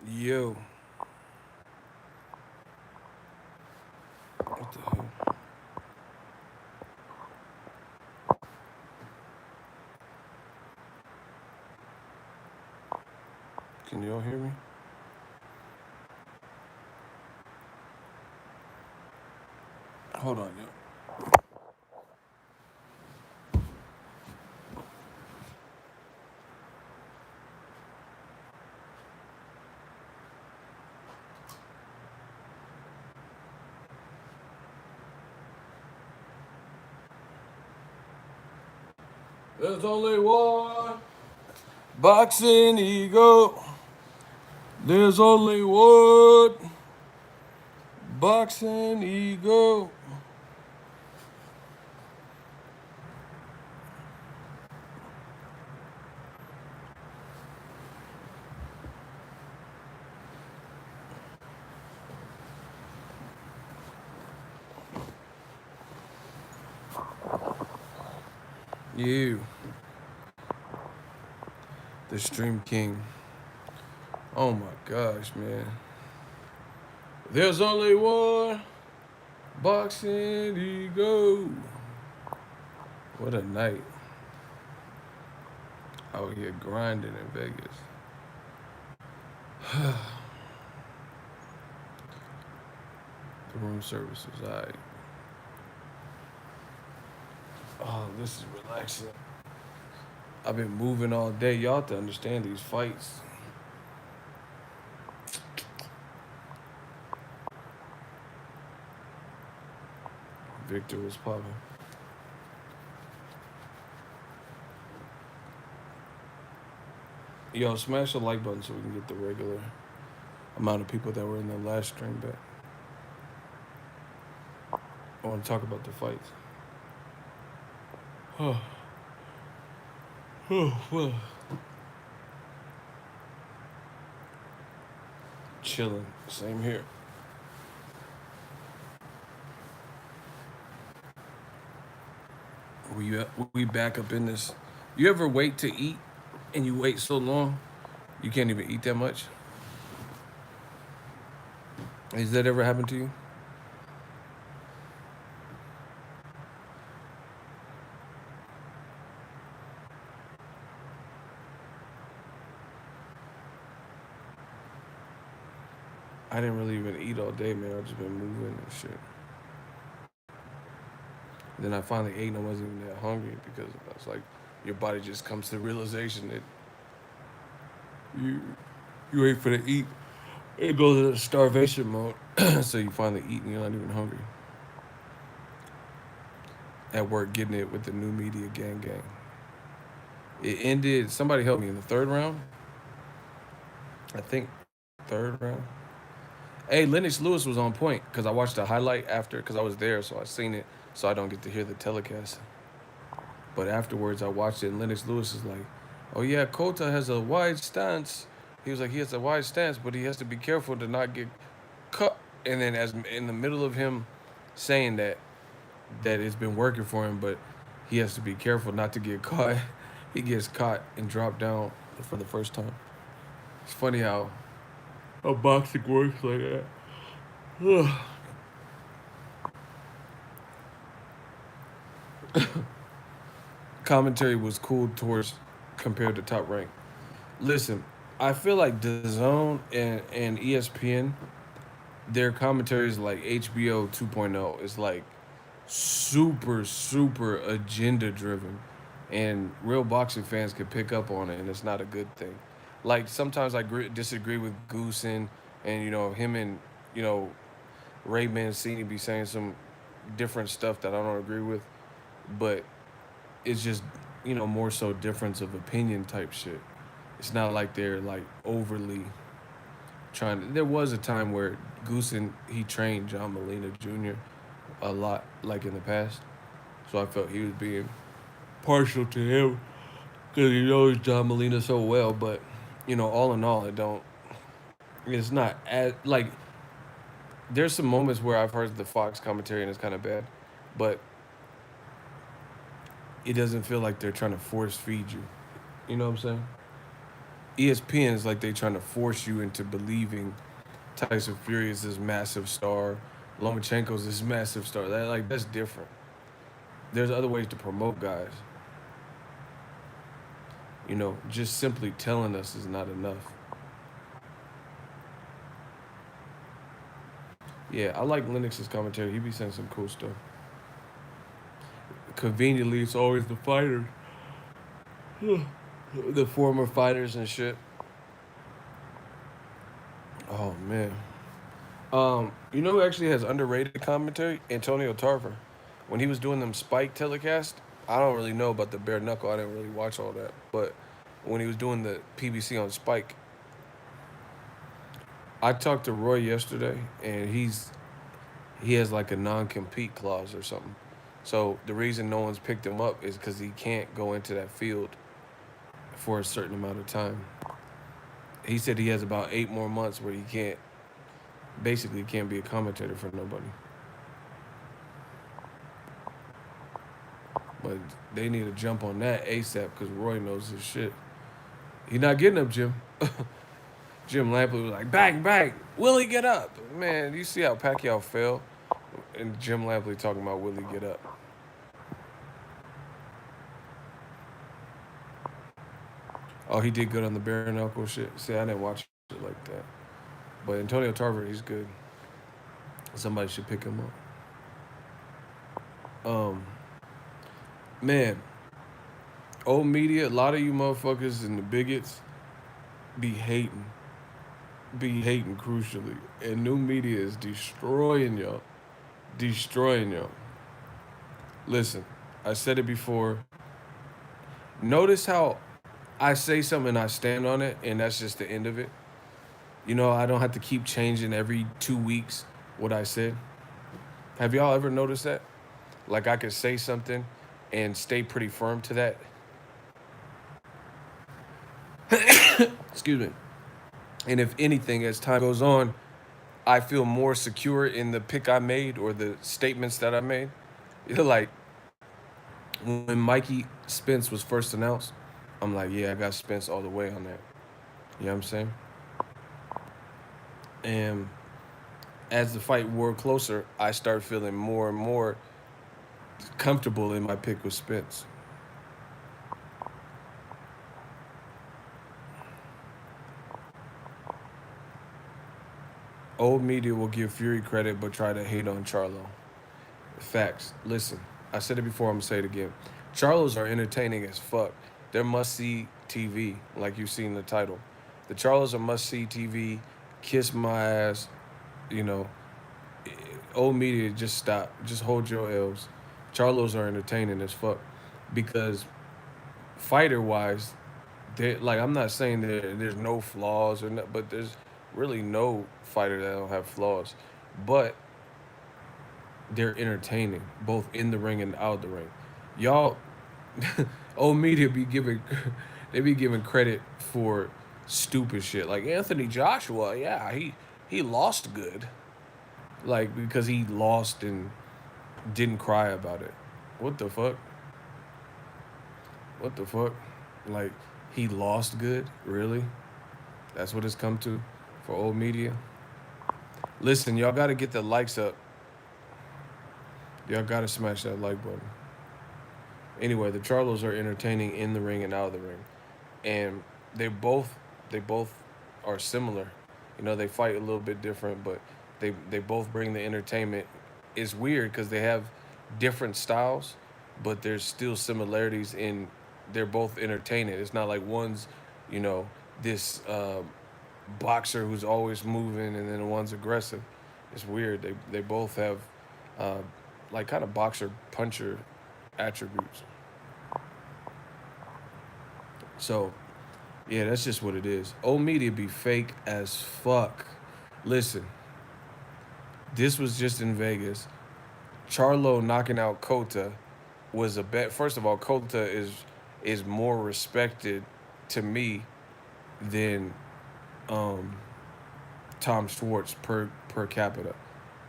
Yo, what the hell? Can y'all hear me? Hold on, yo. There's only one boxing ego. There's only one boxing ego. You, the Stream King. Oh my gosh, man. There's only one boxing ego. What a night out here grinding in Vegas. The room service was alright. Oh, this is relaxing. I've been moving all day. Y'all have to understand these fights. Victor was popping. Yo, smash the like button so we can get the regular amount of people that were in the last stream back. I want to talk about the fights. Oh, well. Chilling. Same here. We back up in this. You ever wait to eat and you wait so long you can't even eat that much? Has that ever happened to you? I didn't really even eat all day, man. I just been moving and shit. Then I finally ate and I wasn't even that hungry because I was like, your body just comes to the realization that you you wait for the eat. It goes into starvation mode. So you finally eat and you're not even hungry. At work, getting it with the new media gang gang. It ended. Somebody helped me in the third round. I think third round. Hey, Lennox Lewis was on point because I watched the highlight after because I was there, so I seen it. So I don't get to hear the telecast. But afterwards, I watched it, and Lennox Lewis is like, "Oh yeah, Cota has a wide stance." He was like, "He has a wide stance, but he has to be careful to not get cut." And then, as in the middle of him saying that it's been working for him, but he has to be careful not to get caught. He gets caught and dropped down for the first time. It's funny how boxing works like that. Commentary was cool towards compared to Top Rank. Listen, I feel like DAZN and ESPN, their commentary is like HBO 2.0. It's like super agenda driven, and real boxing fans can pick up on it, and it's not a good thing. Like sometimes I disagree with Goosen, and him and you know Ray Mancini be saying some different stuff that I don't agree with, but it's just more so difference of opinion type shit. It's not like they're like overly trying to. There was a time where Goosen he trained John Molina Jr. a lot, like in the past. So I felt he was being partial to him because he knows John Molina so well. But all in all, it don't. It's not as like. There's some moments where I've heard the Fox commentary and it's kind of bad, but it doesn't feel like they're trying to force feed you. You know what I'm saying? ESPN is like they trying to force you into believing Tyson Fury is this massive star, Lomachenko's this massive star. That's different. There's other ways to promote guys. Just simply telling us is not enough. Yeah, I like Lennox's commentary. He be saying some cool stuff. Conveniently, it's always the fighters, the former fighters and shit. Oh man. You know who actually has underrated commentary? Antonio Tarver. When he was doing them Spike telecast, I don't really know about the bare knuckle. I didn't really watch all that, but when he was doing the PBC on Spike, I talked to Roy yesterday, and he has like a non-compete clause or something. So the reason no one's picked him up is because he can't go into that field for a certain amount of time. He said he has about 8 more months where he can't be a commentator for nobody. But they need to jump on that ASAP because Roy knows his shit. He not getting up, Jim. Jim Lampley was like, bang, bang, Willie, get up. Man, you see how Pacquiao fell? And Jim Lampley talking about Willie, get up. Oh, he did good on the bare knuckle shit. See, I didn't watch it like that. But Antonio Tarver, he's good. Somebody should pick him up. Man, old media, a lot of you motherfuckers and the bigots be hating crucially. And new media is destroying y'all. Destroying y'all. Listen, I said it before. Notice how I say something and I stand on it, and that's just the end of it. I don't have to keep changing every 2 weeks what I said. Have y'all ever noticed that? Like I could say something and stay pretty firm to that. Excuse me. And if anything, as time goes on, I feel more secure in the pick I made or the statements that I made. Like when Mikey Spence was first announced, I'm like, yeah, I got Spence all the way on that. You know what I'm saying? And as the fight wore closer, I start feeling more and more comfortable in my pick with Spence. Old media will give Fury credit but try to hate on Charlo. Facts. Listen, I said it before, I'm gonna say it again. Charlos are entertaining as fuck. They're must see TV, like you see in the title. The Charlos are must see TV. Kiss my ass. You know, old media, just stop. Just hold your L's. Charlos are entertaining as fuck because fighter wise, they like I'm not saying that there's no flaws or not, but there's really no fighter that don't have flaws. But they're entertaining, both in the ring and out the ring. Y'all, old media be giving, they be giving credit for stupid shit like Anthony Joshua. Yeah, he lost good, like because he lost and didn't cry about it. What the fuck? What the fuck? Like he lost good? Really? That's what it's come to for old media. Listen, y'all got to get the likes up. Y'all got to smash that like button. Anyway, the Charlos are entertaining in the ring and out of the ring, and they both are similar. They fight a little bit different, but they both bring the entertainment. It's weird because they have different styles, but there's still similarities in. They're both entertaining. It's not like one's, you know, this boxer who's always moving, and then one's aggressive. It's weird. They both have uh, like kind of boxer puncher attributes. So yeah, that's just what it is. Old media be fake as fuck. Listen, this was just in Vegas. Charlo knocking out Cota was a bet. First of all, Cota is more respected to me than um, Tom Schwartz per capita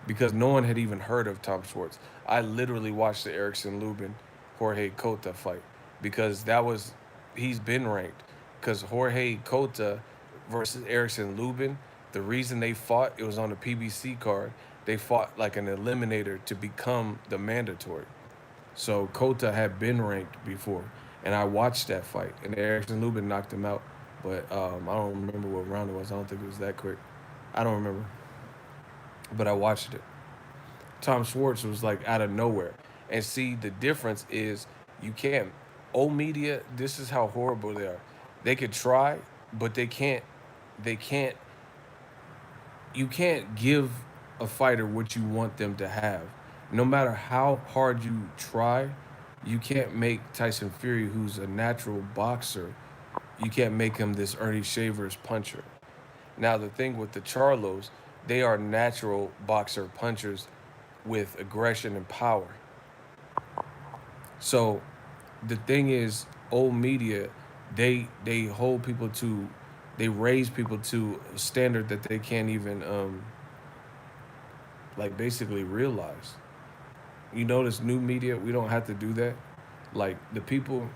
because no one had even heard of Tom Schwartz. I literally watched the Erickson Lubin Jorge Cota fight because that was he's been ranked. because Jorge Cota versus Erickson Lubin, the reason they fought, it was on the PBC card. They fought like an eliminator to become the mandatory. So Cota had been ranked before, and I watched that fight, and Erickson Lubin knocked him out. But I don't remember what round it was. I don't think it was that quick. I don't remember, but I watched it. Tom Schwartz was like out of nowhere. And see, the difference is you can't. Old media, this is how horrible they are. They could try, but they can't. They can't. You can't give a fighter what you want them to have. No matter how hard you try, you can't make Tyson Fury, who's a natural boxer, you can't make him this Ernie Shavers puncher. Now the thing with the Charlos, they are natural boxer punchers with aggression and power. So the thing is, old media, they hold people to, they raise people to a standard that they can't even like basically realize. You notice new media, we don't have to do that. Like the people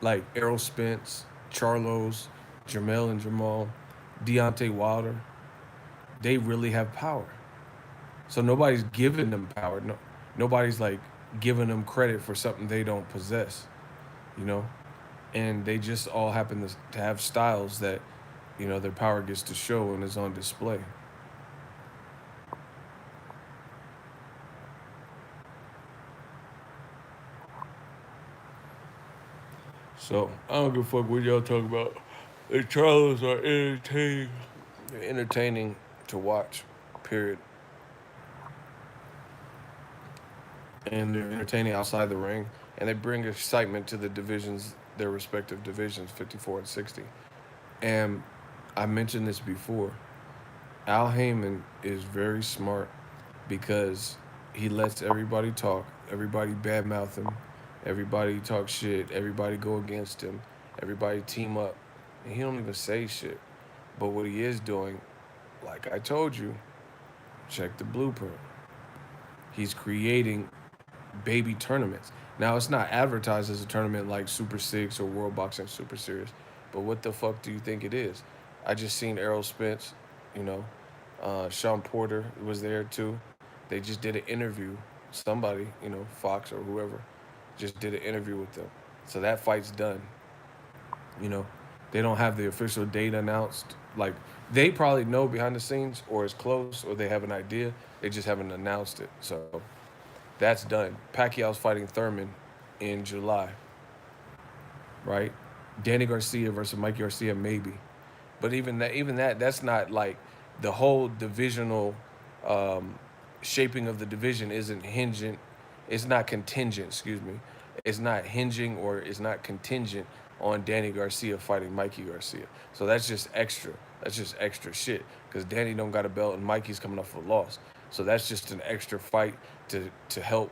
like Errol Spence, Charlos, Jamel and Jamal, Deontay Wilder, they really have power. So nobody's giving them power. No, nobody's like giving them credit for something they don't possess, you know? And they just all happen to have styles that, their power gets to show and is on display. So I don't give a fuck what y'all talk about. The Charlos are entertaining. They're entertaining to watch, period. And they're entertaining outside the ring, and they bring excitement to the divisions, their respective divisions, 54 and 60. And I mentioned this before. Al Heyman is very smart because he lets everybody talk, everybody badmouth him, everybody talk shit, everybody go against him, everybody team up, and he don't even say shit. But what he is doing, like I told you, check the blueprint. He's creating baby tournaments. Now it's not advertised as a tournament like Super Six or World Boxing Super Series, but what the fuck do you think it is? I just seen Errol Spence, you know, Sean Porter was there too. They just did an interview. Somebody, Fox or whoever, just did an interview with them. So that fight's done. You know, they don't have the official date announced. Like they probably know behind the scenes, or it's close, or they have an idea. They just haven't announced it. So that's done. Pacquiao's fighting Thurman in July, right? Danny Garcia versus Mike Garcia, maybe. But even that, that's not like the whole divisional um, shaping of the division isn't hinging. It's not contingent. Excuse me. It's not hinging or it's not contingent on Danny Garcia fighting Mikey Garcia. So that's just extra. That's just extra shit because Danny don't got a belt and Mikey's coming off a loss. So that's just an extra fight to help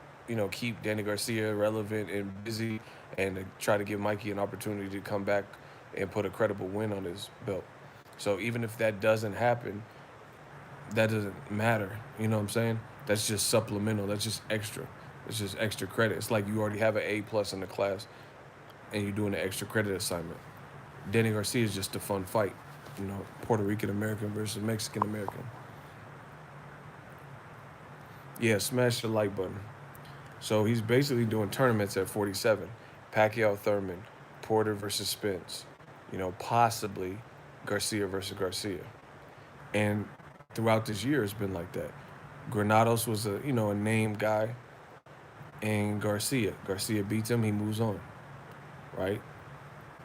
keep Danny Garcia relevant and busy and to try to give Mikey an opportunity to come back and put a credible win on his belt. So even if that doesn't happen, that doesn't matter. You know what I'm saying? That's just supplemental. That's just extra. It's just extra credit. It's like you already have an A+ in the class and you're doing an extra credit assignment. Danny Garcia is just a fun fight. Puerto Rican American versus Mexican American. Yeah, smash the like button. So he's basically doing tournaments at 47. Pacquiao Thurman, Porter versus Spence, possibly Garcia versus Garcia. And throughout this year, it's been like that. Granados was a named guy, and Garcia. Garcia beats him, he moves on, right?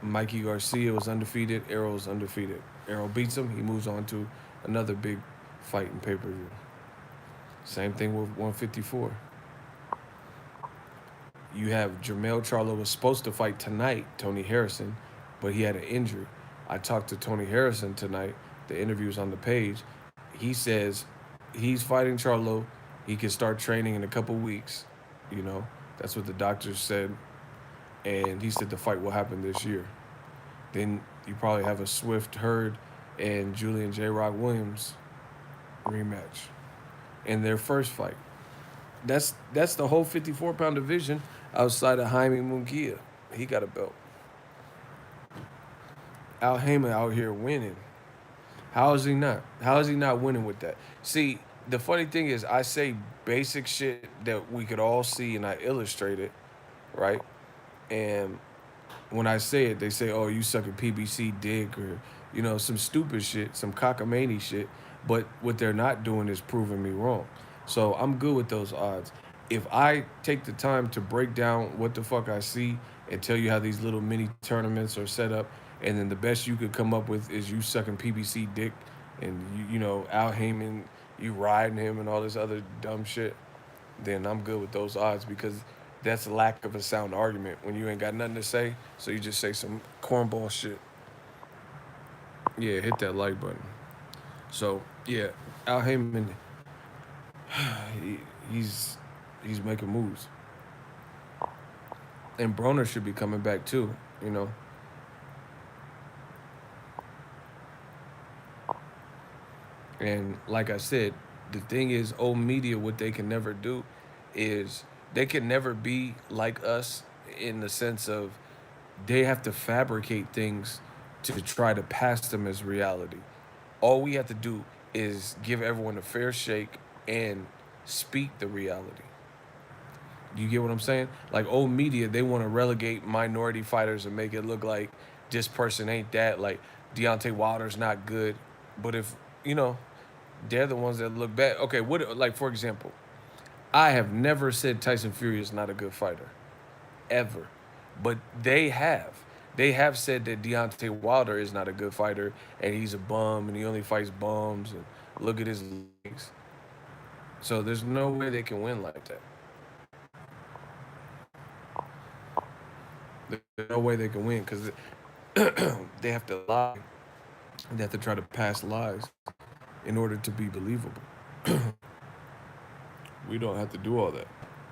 Mikey Garcia was undefeated, Errol's undefeated. Errol beats him, he moves on to another big fight in pay-per-view. Same thing with 154. You have Jermell Charlo was supposed to fight tonight, Tony Harrison, but he had an injury. I talked to Tony Harrison tonight. The interview's on the page. He says he's fighting Charlo. He can start training in a couple weeks. That's what the doctors said. And he said the fight will happen this year. Then you probably have a Swift Hurd and Julian J. Rock Williams rematch in their first fight. That's the whole 54-pound division outside of Jaime Munguia. He got a belt. Al Heyman out here winning. How is he not? How is he not winning with that? See, the funny thing is, I say basic shit that we could all see, and I illustrate it, right? And when I say it, they say, "Oh, you sucking PBC dick," or some stupid shit, some cockamamie shit. But what they're not doing is proving me wrong. So I'm good with those odds. If I take the time to break down what the fuck I see and tell you how these little mini tournaments are set up, and then the best you could come up with is you sucking PBC dick, and Al Heyman, you riding him and all this other dumb shit, then I'm good with those odds because that's a lack of a sound argument when you ain't got nothing to say, so you just say some cornball shit. Yeah, hit that like button. So yeah, Al Heyman, he, he's he's making moves, and Broner should be coming back too. You know, and like I said, the thing is, old media, what they can never do is they can never be like us in the sense of they have to fabricate things to try to pass them as reality. All we have to do is give everyone a fair shake and speak the reality. You get what I'm saying? Like old media, they want to relegate minority fighters and make it look like this person ain't that. Like Deontay Wilder's not good, but if you know, they're the ones that look bad. Okay, what like for example, I have never said Tyson Fury is not a good fighter, ever, but they have. They have said that Deontay Wilder is not a good fighter and he's a bum and he only fights bums and look at his legs. So there's no way they can win like that. There's no way they can win because they have to lie. They have to try to pass lies in order to be believable. We don't have to do all that.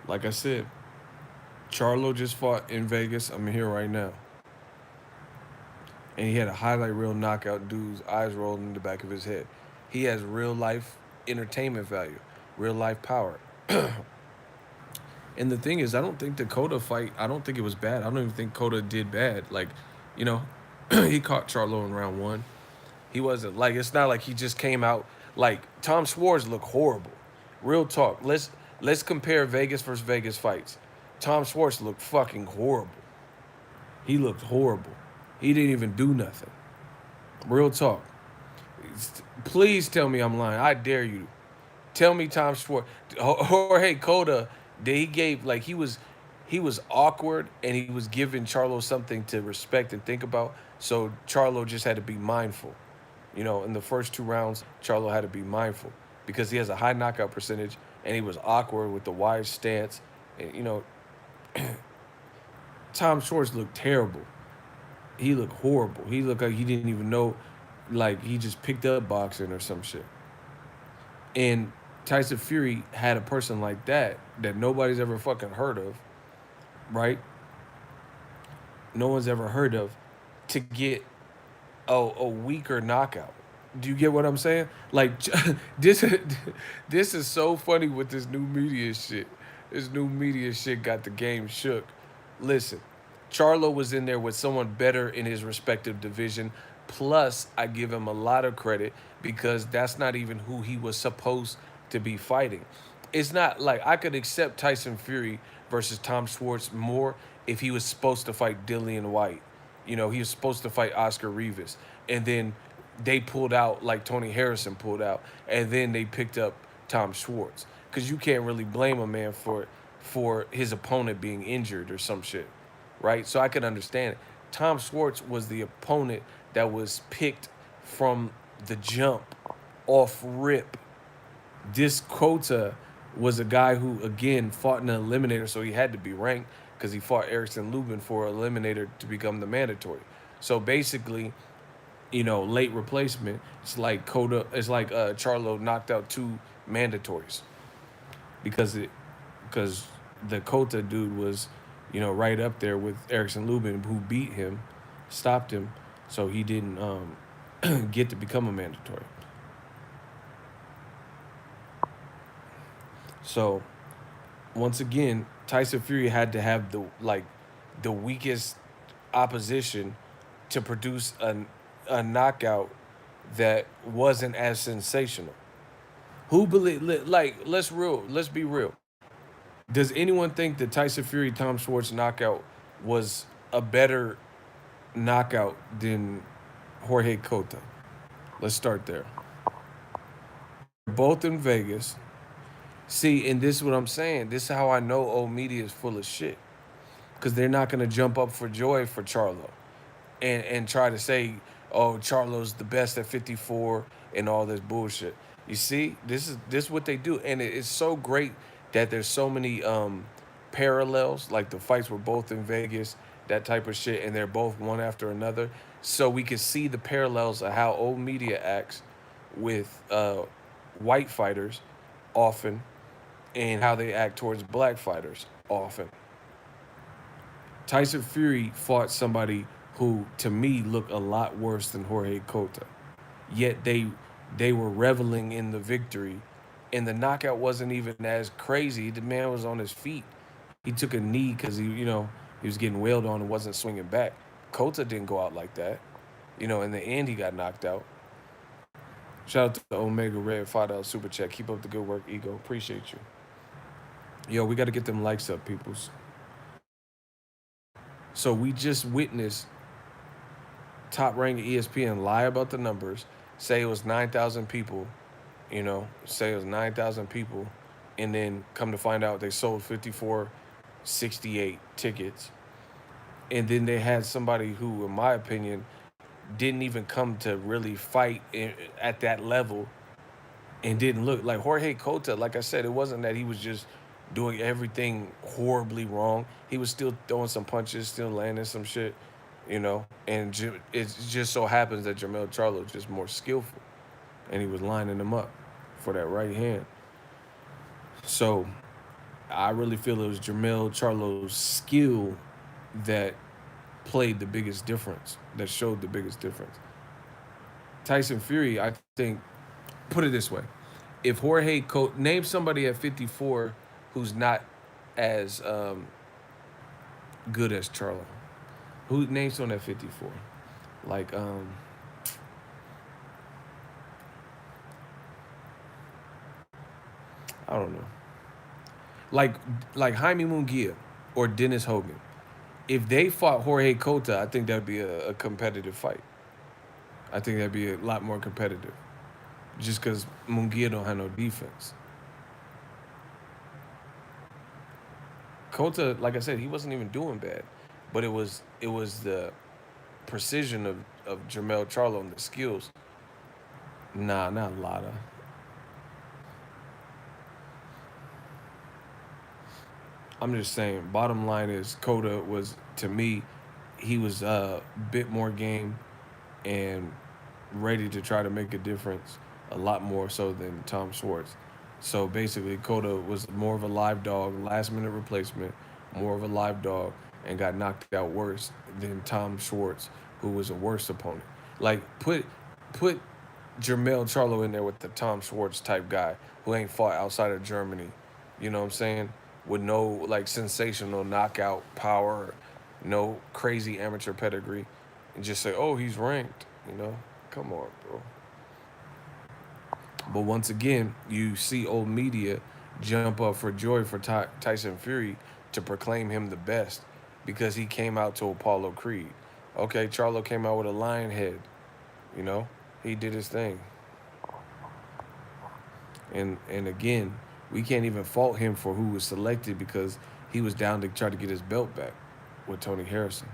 Like I said, Charlo just fought in Vegas. I'm here right now. And he had a highlight reel knockout dude's eyes rolling in the back of his head. He has real life entertainment value, real life power. And the thing is, I don't think the Cota fight, I don't think it was bad. I don't even think Cota did bad. Like, you know, he caught Charlo in round one. He wasn't like it's not like he just came out like Tom Schwartz looked horrible. Real talk. Let's compare Vegas versus Vegas fights. Tom Schwartz looked fucking horrible. He looked horrible. He didn't even do nothing. Real talk. Please tell me I'm lying. I dare you. Tell me Tom Schwartz or hey Coda that he gave like he was awkward and he was giving Charlo something to respect and think about. So Charlo just had to be mindful. In the first two rounds, Charlo had to be mindful because he has a high knockout percentage and he was awkward with the wide stance. And, Tom Schwartz looked terrible. He looked horrible. He looked like he didn't even know, like he just picked up boxing or some shit. And Tyson Fury had a person like that nobody's ever fucking heard of, right? No one's ever heard of, to get a weaker knockout. Do you get what I'm saying? Like this, this is so funny with this new media shit. This new media shit got the game shook. Listen, Charlo was in there with someone better in his respective division. Plus, I give him a lot of credit because that's not even who he was supposed to be fighting. It's not like I could accept Tyson Fury versus Tom Schwartz more if he was supposed to fight Dillian White. He was supposed to fight Oscar Rivas. And then they pulled out like Tony Harrison pulled out. And then they picked up Tom Schwartz. Because you can't really blame a man for his opponent being injured or some shit. Right? So I could understand it. Tom Schwartz was the opponent that was picked from the jump, off rip. This Cota was a guy who, again, fought in an eliminator, so he had to be ranked because he fought Erickson Lubin for eliminator to become the mandatory. So basically, late replacement. It's like Charlo knocked out two mandatories because the Cota dude was, right up there with Erickson Lubin, who beat him, stopped him, so he didn't get to become a mandatory. So once again, Tyson Fury had to have the weakest opposition to produce a knockout that wasn't as sensational. Who believe like let's be real. Does anyone think the Tyson Fury Tom Schwartz knockout was a better knockout than Jorge Cota? Let's start there. Both in Vegas. See, and this is what I'm saying. This is how I know old media is full of shit. Because they're not gonna jump up for joy for Charlo and try to say, oh, Charlo's the best at 54 and all this bullshit. You see, this is what they do, and it's so great that there's so many parallels. Like the fights were both in Vegas, that type of shit, and they're both one after another. So we can see the parallels of how old media acts with white fighters often, and how they act towards black fighters often. Tyson Fury fought somebody who, to me, looked a lot worse than Jorge Cota. Yet they were reveling in the victory, and the knockout wasn't even as crazy. The man was on his feet. He took a knee because he was getting wailed on and wasn't swinging back. Cota didn't go out like that. In the end, he got knocked out. Shout out to the Omega Red $5 super chat. Keep up the good work, Ego. Appreciate you. Yo, we got to get them likes up, peoples. So we just witnessed top ranked ESPN lie about the numbers, say it was 9,000 people, say it was 9,000 people, and then come to find out they sold 5468 tickets. And then they had somebody who, in my opinion, didn't even come to really fight at that level and didn't look like Jorge Cota. Like I said, it wasn't that he was just doing everything horribly wrong. He was still throwing some punches, still landing some shit, And it just so happens that Jermell Charlo is just more skillful, and he was lining them up for that right hand. So I really feel it was Jermell Charlo's skill that played the biggest difference, that showed the biggest difference. Tyson Fury, I think, put it this way. If Jorge Cota, name somebody at 54 who's not as good as Charlo. Who names someone at 54? Like, I don't know. Like Jaime Munguia or Dennis Hogan. If they fought Jorge Cota, I think that'd be a competitive fight. I think that'd be a lot more competitive. Just because Munguia don't have no defense. Cota, like I said, he wasn't even doing bad, but it was the precision of Jermell Charlo and the skills. Nah, not Lotta. I'm just saying. Bottom line is, Cota was, to me, he was a bit more game and ready to try to make a difference, a lot more so than Tom Schwartz. So basically, Cota was more of a live dog, last minute replacement, more of a live dog, and got knocked out worse than Tom Schwartz, who was a worse opponent. Like put Jermell Charlo in there with the Tom Schwartz type guy who ain't fought outside of Germany. You know what I'm saying? With no like sensational knockout power, no crazy amateur pedigree, and just say, oh, he's ranked. Come on, bro. But once again, you see old media jump up for joy for Tyson Fury to proclaim him the best because he came out to Apollo Creed. Okay, Charlo came out with a lion head. He did his thing. And again, we can't even fault him for who was selected because he was down to try to get his belt back with Tony Harrison.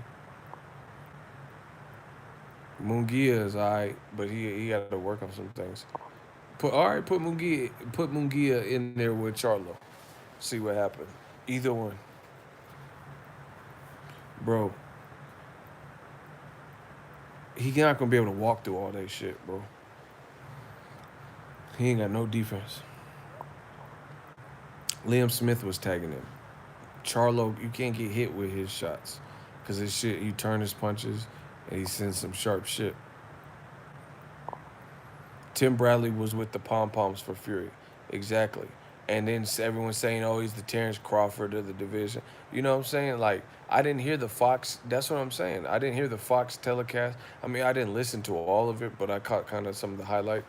Munguia is all right, but he got to work on some things. Put Munguia in there with Charlo. See what happens. Either one. Bro, he not gonna be able to walk through all that shit, bro. He ain't got no defense. Liam Smith was tagging him. Charlo, you can't get hit with his shots. Because his shit, you turn his punches and he sends some sharp shit. Tim Bradley was with the pom-poms for Fury. Exactly. and then everyone's saying, "Oh, he's the Terrence Crawford of the division." You know what I'm saying? Like, I didn't hear the Fox. That's what I'm saying. I didn't hear the Fox telecast. I mean, I didn't listen to all of it, but I caught kind of some of the highlight.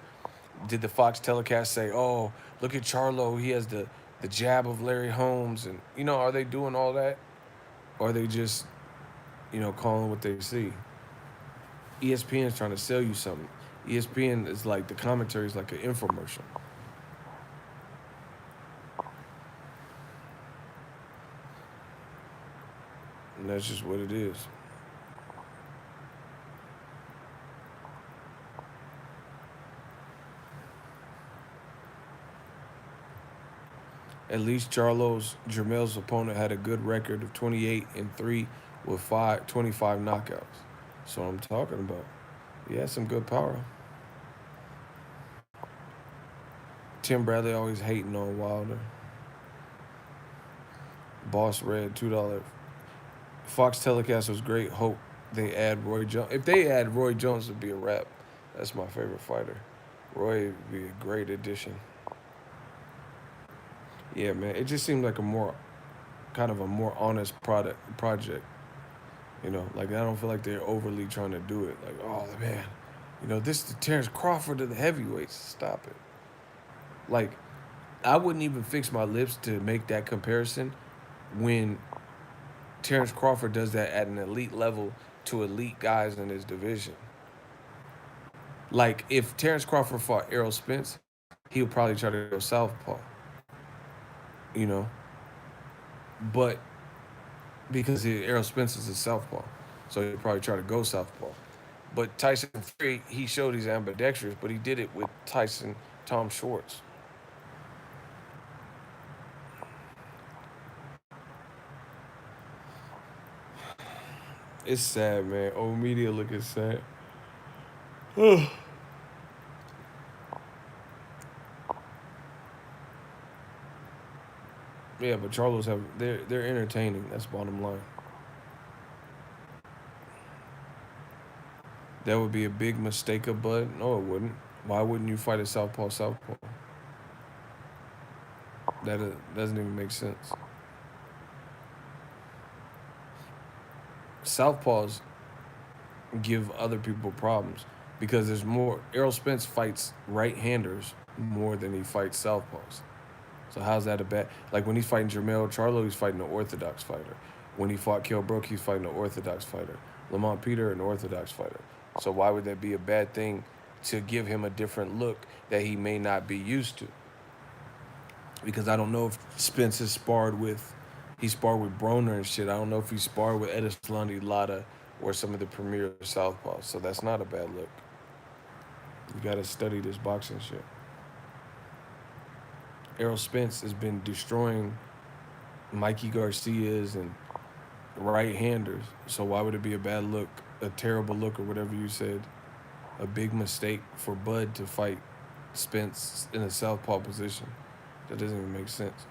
Did the Fox telecast say, "Oh, look at Charlo. He has the jab of Larry Holmes," and are they doing all that, or are they just calling what they see? ESPN is trying to sell you something. ESPN is like the commentary is like an infomercial, and that's just what it is. At least Jermel's opponent had a good record of 28-3 with 25 knockouts. So I'm talking about. He had some good power. Tim Bradley always hating on Wilder. Boss Red $2. Fox telecast was great. Hope they add Roy Jones. If they add Roy Jones, it'd be a wrap. That's my favorite fighter. Roy would be a great addition. Yeah, man. It just seemed like a more honest project. Like I don't feel like they're overly trying to do it. Like, oh man, this is the Terrence Crawford of the heavyweights. Stop it. Like, I wouldn't even fix my lips to make that comparison when Terrence Crawford does that at an elite level to elite guys in his division. Like, if Terrence Crawford fought Errol Spence, he would probably try to go southpaw, you know. But because Errol Spence is a southpaw, so he'd probably try to go southpaw. But Tyson Fury, he showed he's ambidextrous, but he did it with Tom Schwartz. It's sad, man. Old media looking sad. Yeah, but Charlos they're entertaining. That's bottom line. That would be a big mistake of Bud. No, it wouldn't. Why wouldn't you fight a southpaw? That doesn't even make sense. Southpaws give other people problems because there's more. Errol Spence fights right-handers more than he fights southpaws. So how's that a bad? Like when he's fighting Jermell Charlo, he's fighting an orthodox fighter. When he fought Kell Brook, he's fighting an orthodox fighter. Lamont Peter, an orthodox fighter. So why would that be a bad thing to give him a different look that he may not be used to? Because I don't know if Spence has he sparred with Broner and shit. I don't know if he sparred with Edislandi Lada or some of the premier southpaws. So that's not a bad look. You got to study this boxing shit. Errol Spence has been destroying Mikey Garcias and right-handers. So why would it be a bad look, a terrible look, or whatever you said, a big mistake for Bud to fight Spence in a southpaw position? That doesn't even make sense.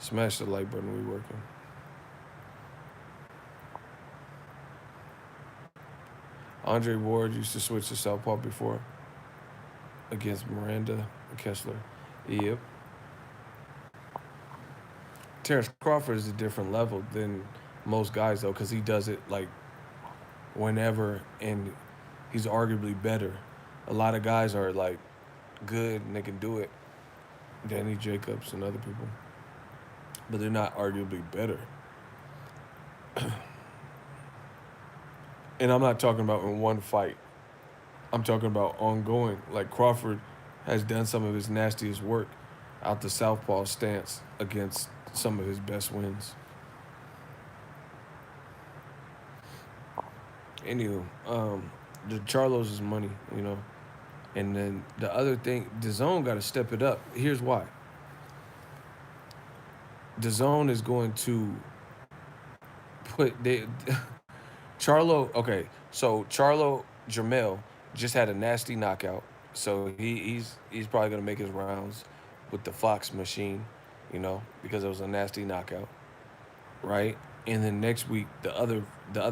Smash the like button. We working. Andre Ward used to switch to southpaw before against Miranda Kessler. Yep. Terrence Crawford is a different level than most guys though, because he does it like whenever, and he's arguably better. A lot of guys are like good and they can do it. Danny Jacobs and other people, but they're not arguably better. And I'm not talking about in one fight. I'm talking about ongoing. Like Crawford has done some of his nastiest work out the southpaw stance against some of his best wins. Anywho, the Charlos is money. And then the other thing, DAZN got to step it up. Here's why. DAZN is going to put Charlo. Okay, so Charlo Jermell just had a nasty knockout, so he's probably gonna make his rounds with the Fox machine, because it was a nasty knockout, right? And then next week the other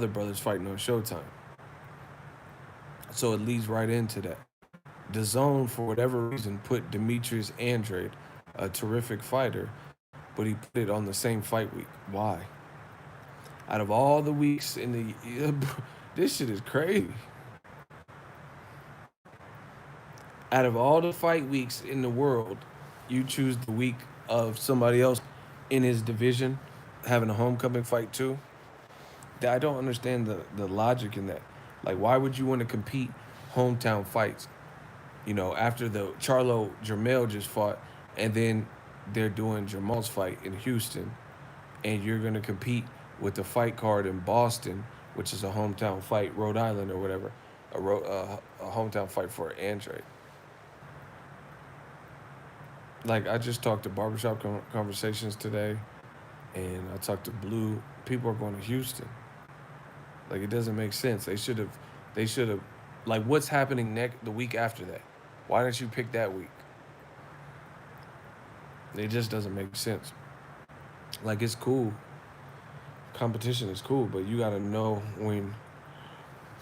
brothers fighting on Showtime, so it leads right into that. The Zone, for whatever reason, put Demetrius Andrade, a terrific fighter, but he put it on the same fight week. Why? Out of all the weeks in the, this shit is crazy. Out of all the fight weeks in the world, you choose the week of somebody else in his division having a homecoming fight too. I don't understand the logic in that. Like, why would you want to compete hometown fights? After the Charlo Jermell just fought, and then they're doing Jamal's fight in Houston, and you're going to compete with the fight card in Boston, which is a hometown fight, Rhode Island or whatever, a hometown fight for Andre. Like, I just talked to barbershop conversations today, and I talked to Blue. People are going to Houston. Like, it doesn't make sense. They should have, like, what's happening the week after that? Why didn't you pick that week? It just doesn't make sense. Like, it's cool. Competition is cool, but you got to know when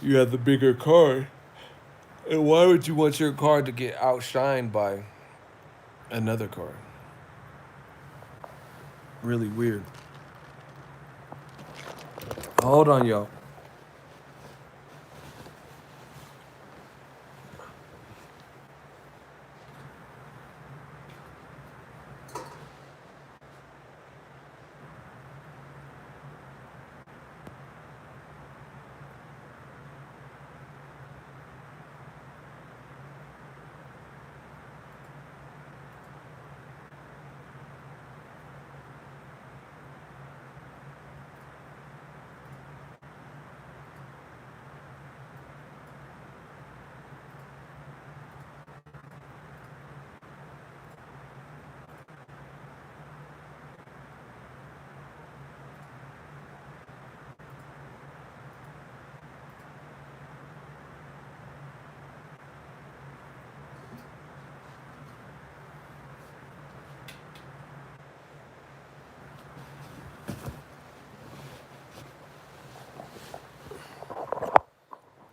you have the bigger card. And why would you want your card to get outshined by another card? Really weird. Hold on, y'all.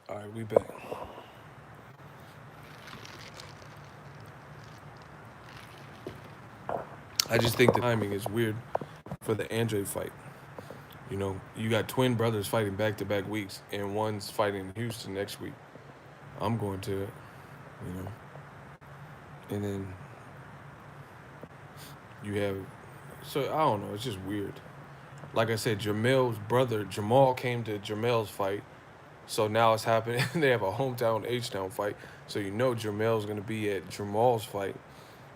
All right, we back. I just think the timing is weird for the Andre fight. You got twin brothers fighting back to back weeks, and one's fighting in Houston next week. I'm going to it, you know. And then you have, so I don't know, it's just weird. Like I said, Jamel's brother, Jamal, came to Jamel's fight. So now it's happening. They have a hometown H-Town fight. So Jamel's going to be at Jamal's fight.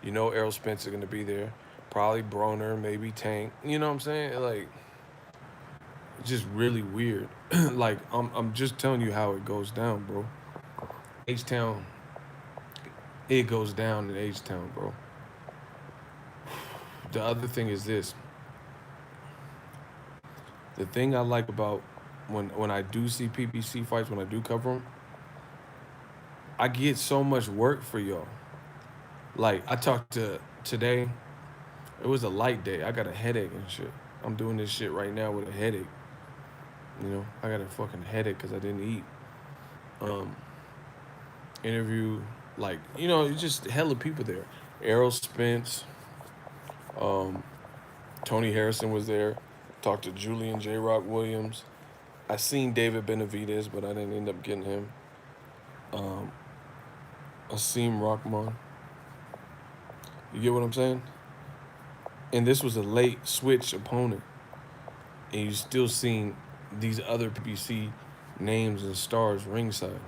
Errol Spence is going to be there. Probably Broner, maybe Tank. You know what I'm saying? Like, it's just really weird. Like, I'm just telling you how it goes down, bro. H-Town, it goes down in H-Town, bro. The other thing is this. The thing I like about when I do see PPC fights, when I do cover them, I get so much work for y'all. Like, I talked to today, it was a light day. I got a headache and shit. I'm doing this shit right now with a headache. I got a fucking headache because I didn't eat. Um, Interview, like, it's just hella people there. Errol Spence, um, Tony Harrison was there. Talked to Julian J. Rock Williams. I seen David Benavidez, but I didn't end up getting him. Um, Asim Rahman. You get what I'm saying? And this was a late switch opponent. And you still seen these other PPC names and stars ringside.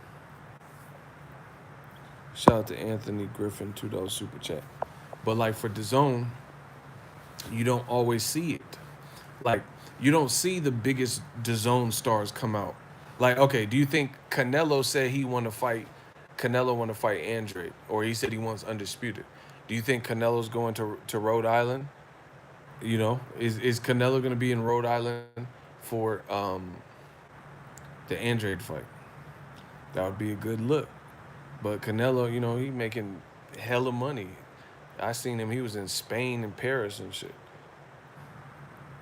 Shout out to Anthony Griffin, $2 super chat. But like for DAZN, you don't always see it. Like, you don't see the biggest DAZN stars come out. Like, okay, do you think Canelo said Canelo want to fight Andre, or he said he wants undisputed? Do you think Canelo's going to Rhode Island? Is Canelo going to be in Rhode Island for the Andre fight? That would be a good look. But Canelo, he making hella money. I seen him. He was in Spain and Paris and shit.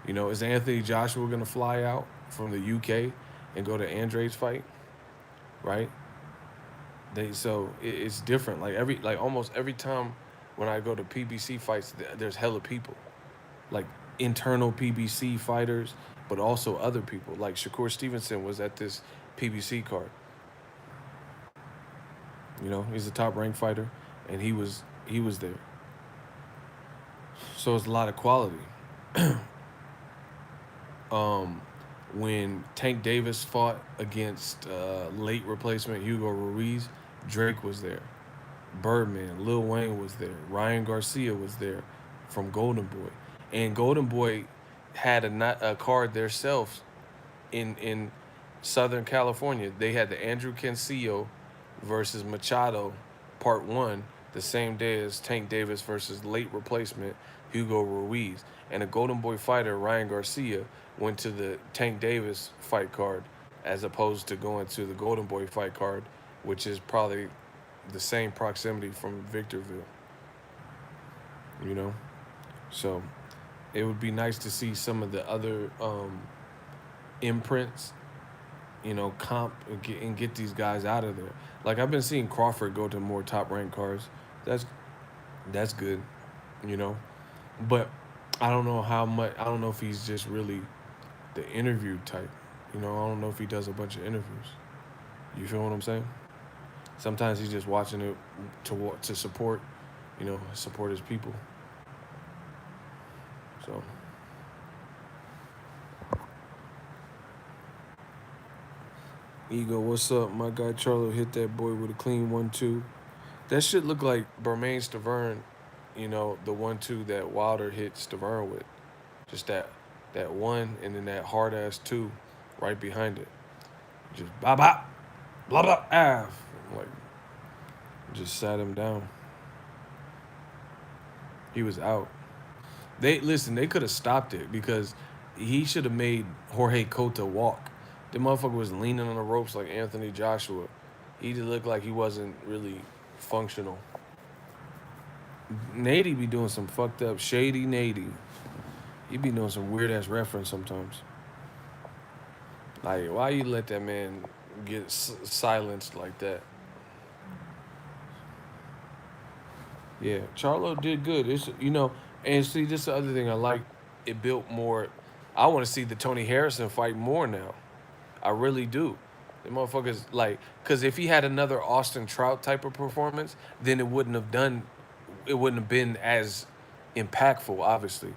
Is Anthony Joshua going to fly out from the UK and go to Andre's fight? Right? It's different. Like almost every time when I go to PBC fights, there's hella people, like internal PBC fighters, but also other people. Like Shakur Stevenson was at this PBC card. You know, he's a top ranked fighter, and he was there. So it's a lot of quality. Um, when Tank Davis fought against late replacement Hugo Ruiz, Drake was there. Birdman, Lil Wayne was there. Ryan Garcia was there from Golden Boy, and Golden Boy had a card themselves in Southern California. They had the Andrew Cancio versus Machado, Part One, the same day as Tank Davis versus late replacement Hugo Ruiz, and a Golden Boy fighter Ryan Garcia went to the Tank Davis fight card as opposed to going to the Golden Boy fight card, which is probably the same proximity from Victorville, you know? So it would be nice to see some of the other imprints, comp and get these guys out of there. Like I've been seeing Crawford go to more top ranked cards. That's that's good, you know. But I don't know how much. I don't know if he's just really the interview type. I don't know if he does a bunch of interviews. You feel what I'm saying? Sometimes he's just watching it to support, support his people. So Ego, what's up? My guy Charlo hit that boy with a clean 1-2. That shit looked like Bermain Stavern, the 1-2 that Wilder hit Stavern with. Just that one and then that hard ass two right behind it. Just blah blah blah blah like just sat him down. He was out. They could have stopped it because he should have made Jorge Cota walk. The motherfucker was leaning on the ropes like Anthony Joshua. He just looked like he wasn't really functional. Nady be doing some fucked up shady Nady. He be doing some weird ass reference sometimes. Like why you let that man get silenced like that? Yeah, Charlo did good. And see, this is the other thing I like. It built more. I want to see the Tony Harrison fight more now. I really do. The motherfuckers like, cause if he had another Austin Trout type of performance, then it wouldn't have been as impactful, obviously.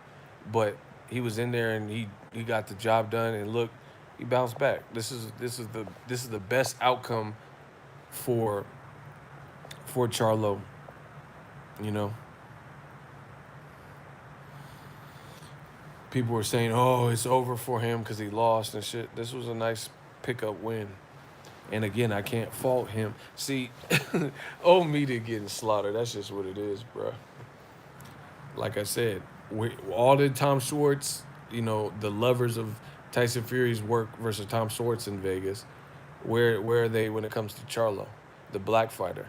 But he was in there and he got the job done and look, he bounced back. This is the best outcome for Charlo. You know, people were saying, "Oh, it's over for him because he lost and shit." This was a nice pickup win. And again, I can't fault him. See, old media getting slaughtered. That's just what it is, bro. Like I said, all the Tom Schwartz, the lovers of Tyson Fury's work versus Tom Schwartz in Vegas. Where are they when it comes to Charlo, the black fighter?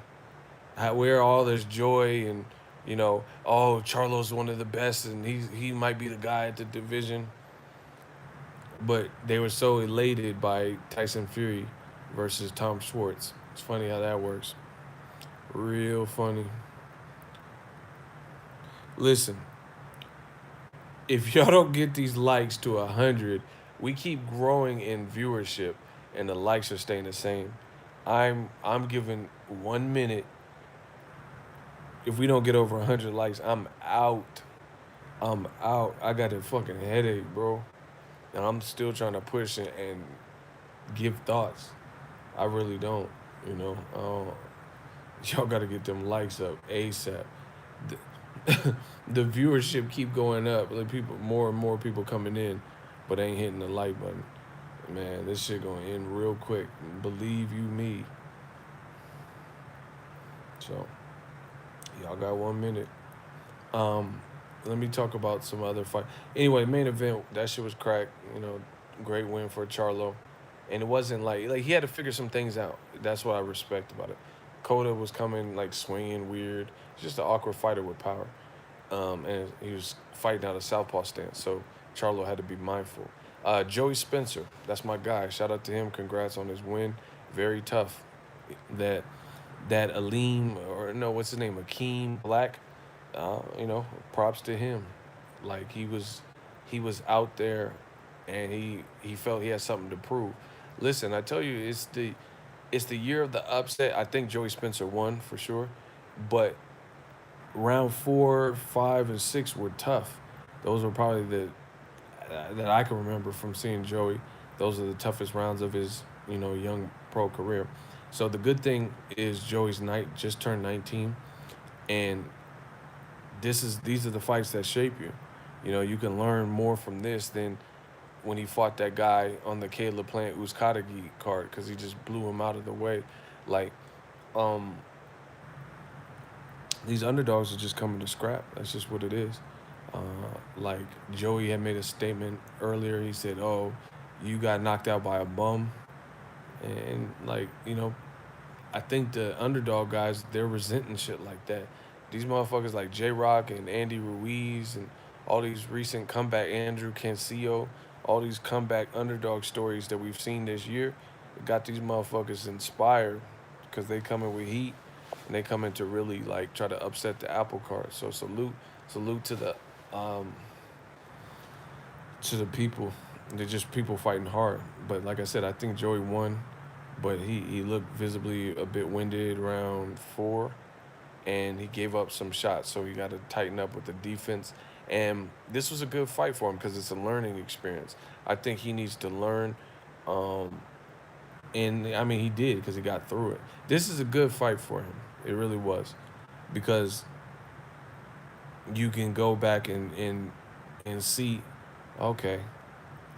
Where all this joy and oh, Charlo's one of the best and he might be the guy at the division. But they were so elated by Tyson Fury versus Tom Schwartz. It's funny how that works. Real funny. Listen, if y'all don't get these likes to 100, we keep growing in viewership and the likes are staying the same. I'm giving 1 minute. If we don't get over 100 likes, I'm out. I'm out. I got a fucking headache, bro. And I'm still trying to push and give thoughts. I really don't, y'all got to get them likes up ASAP. The, the viewership keep going up. Like more and more people coming in, but ain't hitting the like button. Man, this shit gonna end real quick. Believe you me. So, y'all got 1 minute. Let me talk about some other fight. Anyway, main event, that shit was crack. Great win for Charlo. And it wasn't like he had to figure some things out. That's what I respect about it. Cota was coming like swinging weird. He's just an awkward fighter with power. And he was fighting out of southpaw stance, so Charlo had to be mindful. Joey Spencer, that's my guy. Shout out to him. Congrats on his win. Very tough. That that Aleem, or no, what's his name, Akeem Black, you know, props to him. Like he was out there, and he felt he had something to prove. Listen, I tell you, it's the year of the upset. I think Joey Spencer won for sure, but round 4, 5, and 6 were tough. Those were probably the that I can remember from seeing Joey. Those are the toughest rounds of his, you know, young pro career. So the good thing is Joey's night just turned 19, and these are the fights that shape you. You know, you can learn more from this than when he fought that guy on the Caleb Plant Uzcategui card, because he just blew him out of the way. Like, um, these underdogs are just coming to scrap. That's just what it is. Uh, like Joey had made a statement earlier. He said, "Oh, you got knocked out by a bum," and like, you know, I think the underdog guys, they're resenting shit like that. These motherfuckers like J Rock and Andy Ruiz and all these recent comeback Andrew Cancio, all these comeback underdog stories that we've seen this year, it got these motherfuckers inspired because they coming with heat, and they coming to really like try to upset the apple cart. So salute um, to the people. They're just people fighting hard. But like I said, I think Joey won, but he looked visibly a bit winded around 4, and he gave up some shots. So he got to tighten up with the defense. And this was a good fight for him because it's a learning experience. I think he needs to learn. Um, and I mean, he did because he got through it. This is a good fight for him. It really was, because you can go back and see, okay,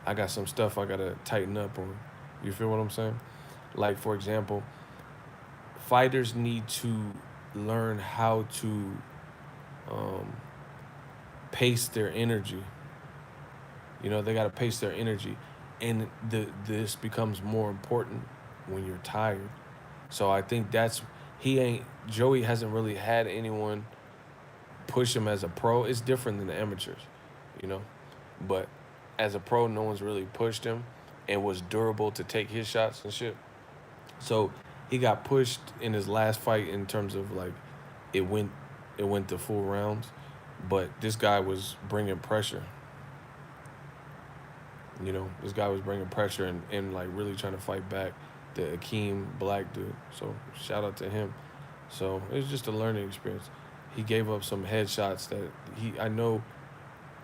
I got some stuff I gotta tighten up on. You feel what I'm saying? Like, for example, fighters need to learn how to um, pace their energy. You know, they gotta pace their energy, and this becomes more important when you're tired. So I think that's he ain't Joey hasn't really had anyone push him as a pro. It's different than the amateurs, you know. But as a pro, no one's really pushed him and was durable to take his shots and shit. So he got pushed in his last fight in terms of like it went it went to full rounds, but this guy was bringing pressure. You know, this guy was bringing pressure and like really trying to fight back the Akeem Black dude. So shout out to him. So it was just a learning experience. He gave up some headshots that I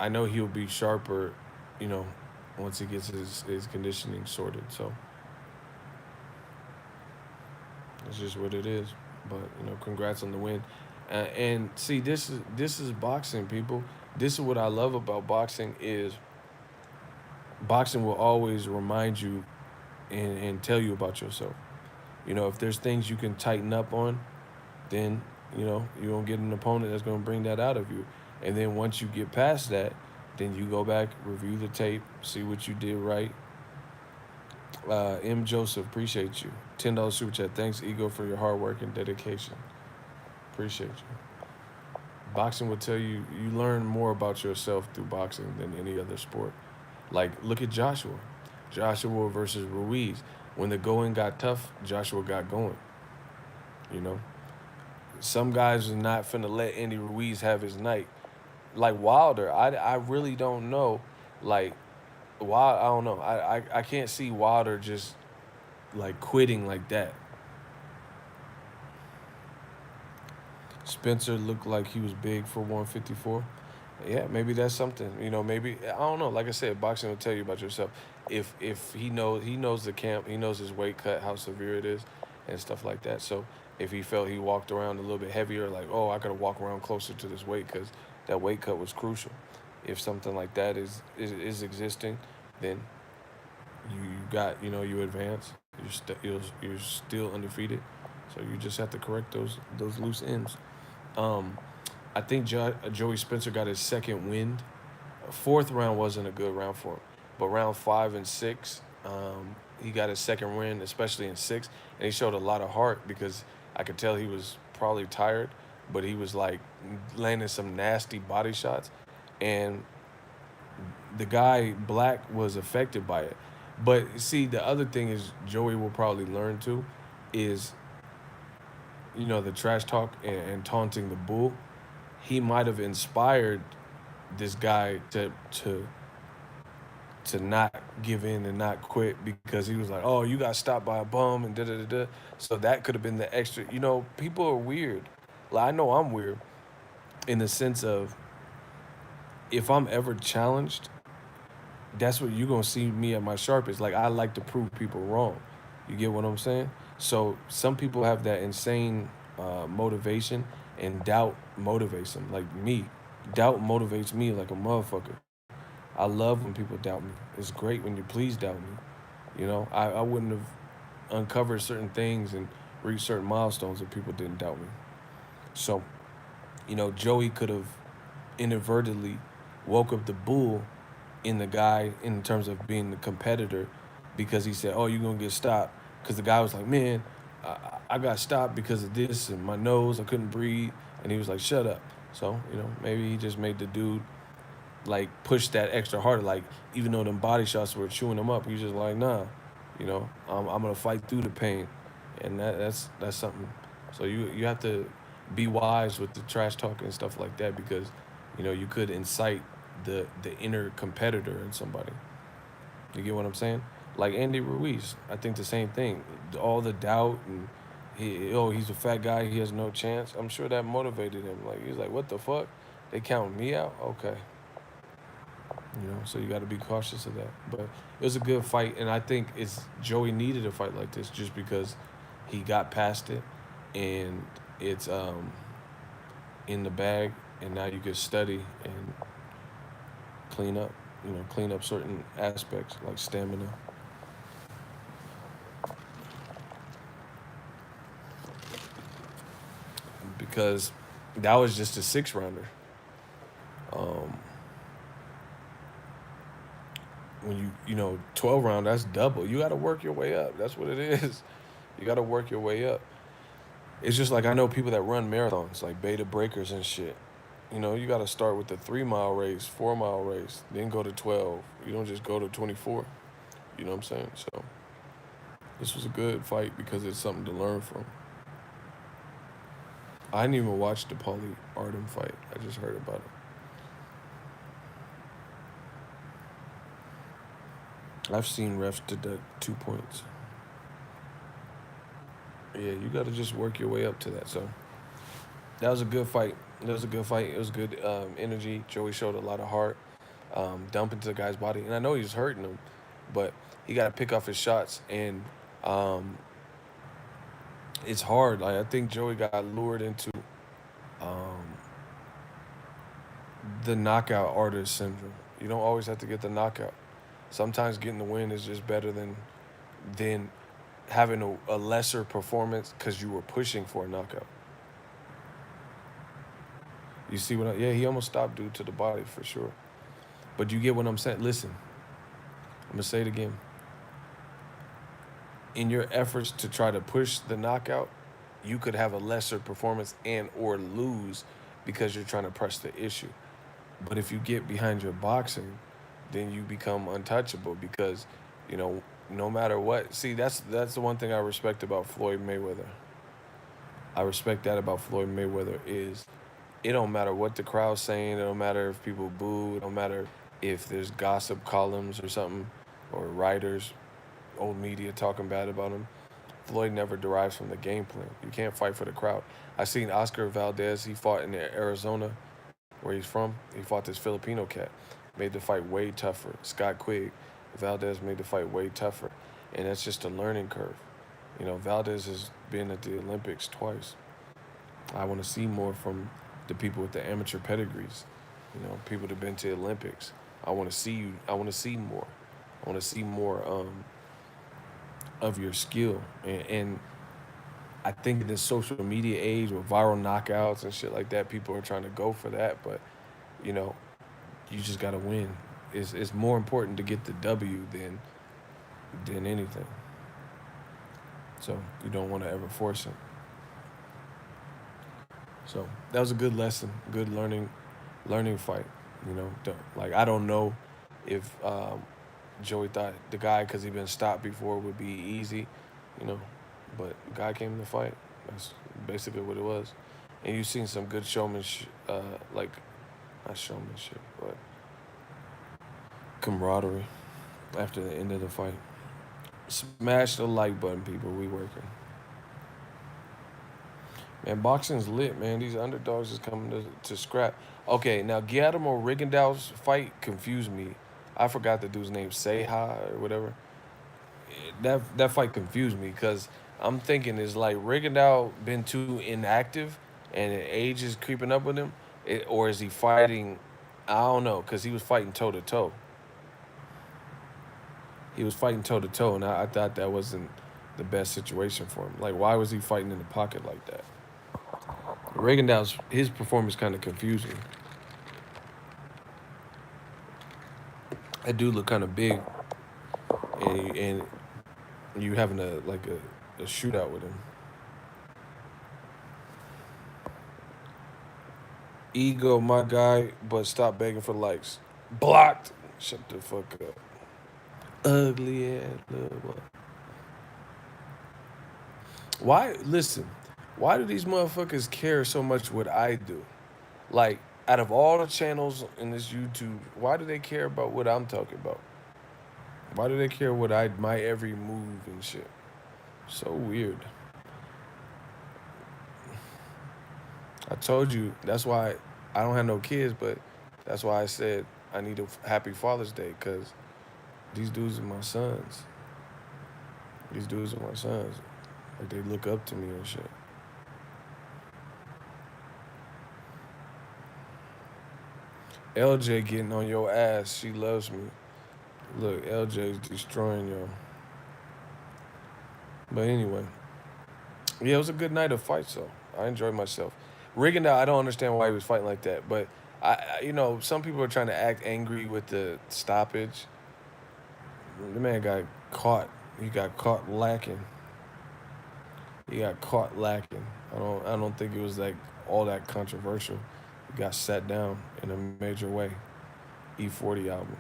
know he'll be sharper, you know, once he gets his conditioning sorted. So it's just what it is. But you know, congrats on the win. And see, this is boxing, people. This is what I love about boxing is boxing will always remind you and tell you about yourself. You know, if there's things you can tighten up on, then you know you're gonna get an opponent that's gonna bring that out of you. And then once you get past that, then you go back, review the tape, see what you did right. M. Joseph, appreciate you. $10 super chat. Thanks, Ego, for your hard work and dedication. Appreciate you. Boxing will tell you you learn more about yourself through boxing than any other sport. Like, look at Joshua. Joshua versus Ruiz. When the going got tough, Joshua got going. You know, some guys are not finna let Andy Ruiz have his night. Like Wilder, I really don't know. Like Wild, I don't know. I can't see Wilder just like quitting like that. Spencer looked like he was big for 154. Yeah, maybe that's something. You know, maybe I don't know. Like I said, boxing will tell you about yourself. If he knows the camp, he knows his weight cut, how severe it is, and stuff like that. So if he felt he walked around a little bit heavier, like, oh, I gotta walk around closer to this weight because that weight cut was crucial. If something like that is existing, then you got, you know, you advance. You're still undefeated, so you just have to correct those loose ends. Um, I think Joey Spencer got his second wind. Fourth round wasn't a good round for him, but round 5 and 6, he got his second win, especially in 6, and he showed a lot of heart because I could tell he was probably tired, but he was like landing some nasty body shots, and the guy Black was affected by it. But see, the other thing is Joey will probably learn too, is the trash talk and taunting the bull, he might have inspired this guy to not give in and not quit because he was like, "Oh, you got stopped by a bum," and da da da da. So that could have been the extra. People are weird. Like I know I'm weird in the sense of if I'm ever challenged, that's what you're gonna see me at my sharpest. Like I like to prove people wrong. You get what I'm saying? So some people have that insane motivation, and doubt motivates them. Like me, doubt motivates me like a motherfucker. I love when people doubt me. It's great when you please doubt me. I wouldn't have uncovered certain things and reached certain milestones if people didn't doubt me. So, Joey could have inadvertently woke up the bull in the guy in terms of being the competitor because he said, "Oh, you're gonna get stopped." Because the guy was like, "Man, I got stopped because of this and my nose, I couldn't breathe," and he was like, "Shut up." So maybe he just made the dude like push that extra harder. Like even though them body shots were chewing him up, he's just like, "Nah, I'm gonna fight through the pain," and that's something. So you have to be wise with the trash talk and stuff like that because you could incite the inner competitor in somebody. You get what I'm saying? Like Andy Ruiz, I think the same thing. All the doubt and he's a fat guy, he has no chance. I'm sure that motivated him. Like he's like, what the fuck? They count me out? Okay. So you got to be cautious of that. But it was a good fight, and I think it's Joey needed a fight like this just because he got past it, and it's in the bag, and now you can study and clean up, clean up certain aspects like stamina. Because that was just a 6 rounder. Um, when 12 round, that's double. You got to work your way up. That's what it is. You got to work your way up. It's just like I know people that run marathons, like beta breakers and shit. You got to start with the 3 mile race, 4 mile race, then go to 12. You don't just go to 24. You know what I'm saying? So this was a good fight because it's something to learn from. I didn't even watch the Paulie Artem fight. I just heard about it. I've seen refs deduct 2 points. Yeah, you got to just work your way up to that. So that was a good fight. That was a good fight. It was good energy. Joey showed a lot of heart, dump into the guy's body, and I know he was hurting him, but he got to pick off his shots, and um, it's hard. Like I think Joey got lured into um, the knockout artist syndrome. You don't always have to get the knockout. Sometimes getting the win is just better than having a lesser performance because you were pushing for a knockout. You see what? Yeah, he almost stopped due to the body for sure. But you get what I'm saying. Listen, I'm gonna say it again. In your efforts to try to push the knockout, you could have a lesser performance and or lose because you're trying to press the issue. But if you get behind your boxing, then you become untouchable because, you know, no matter what. See, that's the one thing I respect about Floyd Mayweather. I respect that about Floyd Mayweather is it don't matter what the crowd's saying, it don't matter if people boo, it don't matter if there's gossip columns or something or writers, old media talking bad about him. Floyd never derives from the game plan. You can't fight for the crowd. I seen Oscar Valdez, he fought in Arizona where he's from. He fought this Filipino cat. Made the fight way tougher. Scott Quigg, Valdez made the fight way tougher. And that's just a learning curve. Valdez has been at the Olympics twice. I want to see more from the people with the amateur pedigrees. People that have been to the Olympics. I want to see you. I want to see more. I want to see more of your skill. And I think in this social media age with viral knockouts and shit like that, people are trying to go for that. But you know, you just got to win. It's more important to get the W than anything. So you don't want to ever force it. So that was a good lesson, good learning fight. Like I don't know if Joey thought the guy because he been stopped before would be easy, you know, but the guy came to fight. That's basically what it was. And you seen some good showmanship, like not showmanship, but camaraderie after the end of the fight. Smash the like button, people. We working. Man, boxing's lit, man. These underdogs is coming to scrap. Okay, now Guillermo Rigondeaux's fight confused me. I forgot the dude's name, Seha or whatever. That fight confused me because I'm thinking is like Rigondeaux been too inactive and age is creeping up with him, or is he fighting? I don't know because he was fighting toe to toe. He was fighting toe to toe, and I thought that wasn't the best situation for him. Like, why was he fighting in the pocket like that? Rigondeaux's his performance kind of confused me. That dude looked kind of big, and you having a shootout with him. Ego, my guy, but stop begging for likes. Blocked. Shut the fuck up. Ugly ass little boy. Why? Listen. Why do these motherfuckers care so much what I do? Like, out of all the channels in this YouTube, why do they care about what I'm talking about? Why do they care what my every move and shit? So weird. I told you that's why I don't have no kids, but that's why I said I need a happy Father's Day because these dudes are my sons. These dudes are my sons. Like they look up to me and shit. LJ getting on your ass. She loves me. Look, LJ's destroying y'all. But anyway, yeah, it was a good night of fights though. I enjoyed myself. Rigondeaux, I don't understand why he was fighting like that, but some people are trying to act angry with the stoppage. The man got caught. He got caught lacking. He got caught lacking. I don't think it was like all that controversial. He got sat down in a major way. E40 album.